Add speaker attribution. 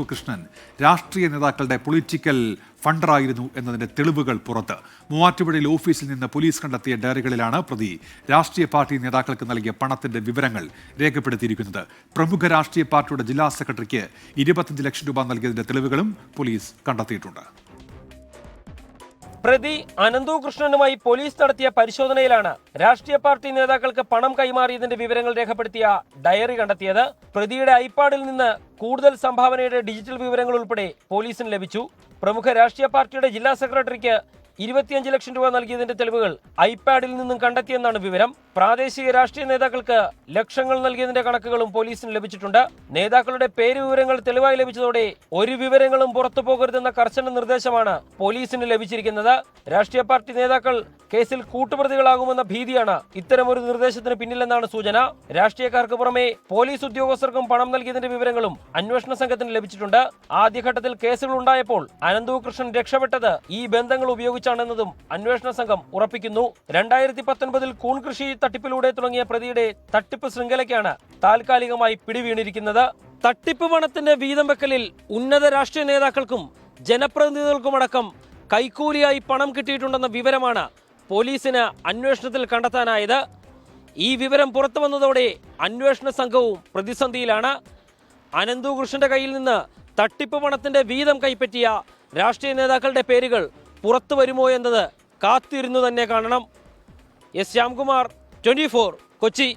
Speaker 1: കൃഷ്ണൻ രാഷ്ട്രീയ നേതാക്കളുടെ പൊളിറ്റിക്കൽ ഫണ്ടറായിരുന്നു എന്നതിന്റെ തെളിവുകൾ പുറത്ത്. മൂവാറ്റുപുഴയിൽ ഓഫീസിൽ നിന്ന് പോലീസ് കണ്ടെത്തിയ ഡയറികളിലാണ് പ്രതി രാഷ്ട്രീയ പാർട്ടി നേതാക്കൾക്ക് നൽകിയ പണത്തിന്റെ വിവരങ്ങൾ രേഖപ്പെടുത്തിയിരിക്കുന്നത്. പ്രമുഖ രാഷ്ട്രീയ പാർട്ടിയുടെ ജില്ലാ സെക്രട്ടറിക്ക് 25 ലക്ഷം രൂപ നൽകിയതിന്റെ തെളിവുകളും പോലീസ് കണ്ടെത്തിയിട്ടുണ്ട്.
Speaker 2: പ്രതി അനന്തു കൃഷ്ണനുമായി പോലീസ് നടത്തിയ പരിശോധനയിലാണ് രാഷ്ട്രീയ പാർട്ടി നേതാക്കൾക്ക് പണം കൈമാറിയതിന്റെ വിവരങ്ങൾ രേഖപ്പെടുത്തിയ ഡയറി കണ്ടെത്തിയത്. പ്രതിയുടെ ഐപാഡിൽ നിന്ന് കൂടുതൽ സംഭാവനയുടെ ഡിജിറ്റൽ വിവരങ്ങൾ ഉൾപ്പെടെ പോലീസിന് ലഭിച്ചു. പ്രമുഖ രാഷ്ട്രീയ പാർട്ടിയുടെ ജില്ലാ സെക്രട്ടറിക്ക് 25 ലക്ഷം രൂപ നൽകിയതിന്റെ തെളിവുകൾ ഐപാഡിൽ നിന്നും കണ്ടെത്തിയെന്നാണ് വിവരം. പ്രാദേശിക രാഷ്ട്രീയ നേതാക്കൾക്ക് ലക്ഷങ്ങൾ നൽകിയതിന്റെ കണക്കുകളും പോലീസിന് ലഭിച്ചിട്ടുണ്ട്. നേതാക്കളുടെ പേര് വിവരങ്ങൾ തെളിവായി ലഭിച്ചതോടെ ഒരു വിവരങ്ങളും പുറത്തു പോകരുതെന്ന കർശന നിർദ്ദേശമാണ് പോലീസിന് ലഭിച്ചിരിക്കുന്നത്. രാഷ്ട്രീയ പാർട്ടി നേതാക്കൾ കേസിൽ കൂട്ടുപ്രതികളാകുമെന്ന ഭീതിയാണ് ഇത്തരമൊരു നിർദ്ദേശത്തിന് പിന്നിലെന്നാണ് സൂചന. രാഷ്ട്രീയക്കാർക്ക് പുറമെ പോലീസ് ഉദ്യോഗസ്ഥർക്കും പണം നൽകിയതിന്റെ വിവരങ്ങളും അന്വേഷണ സംഘത്തിന് ലഭിച്ചിട്ടുണ്ട്. ആദ്യഘട്ടത്തിൽ കേസുകൾ ഉണ്ടായപ്പോൾ അനന്തു കൃഷ്ണൻ രക്ഷപ്പെട്ടത് ഈ ബന്ധങ്ങൾ ഉപയോഗിച്ചാണെന്നതും അന്വേഷണ സംഘം ഉറപ്പിക്കുന്നു. 2019 കൂൺ കൃഷി തട്ടിപ്പിലൂടെ തുടങ്ങിയ പ്രതിയുടെ തട്ടിപ്പ് ശൃംഖലയ്ക്കാണ് താൽക്കാലികമായി പിടിവീണിരിക്കുന്നത്. തട്ടിപ്പ് പണത്തിന്റെ വീതം വെക്കലിൽ ഉന്നത രാഷ്ട്രീയ നേതാക്കൾക്കും ജനപ്രതിനിധികൾക്കുമടക്കം കൈക്കൂലിയായി പണം കിട്ടിയിട്ടുണ്ടെന്ന വിവരമാണ് പോലീസിന് അന്വേഷണത്തിൽ കണ്ടെത്താനായത്. ഈ വിവരം പുറത്തു വന്നതോടെ അന്വേഷണ സംഘവും പ്രതിസന്ധിയിലാണ്. അനന്തു കൃഷ്ണന്റെ കയ്യിൽ നിന്ന് തട്ടിപ്പ് പണത്തിന്റെ വീതം കൈപ്പറ്റിയ രാഷ്ട്രീയ നേതാക്കളുടെ പേരുകൾ പുറത്തു വരുമോ എന്നത് കാത്തിരുന്നു തന്നെ കാണണം. എസ് ശ്യാംകുമാർ, 24, കൊച്ചി.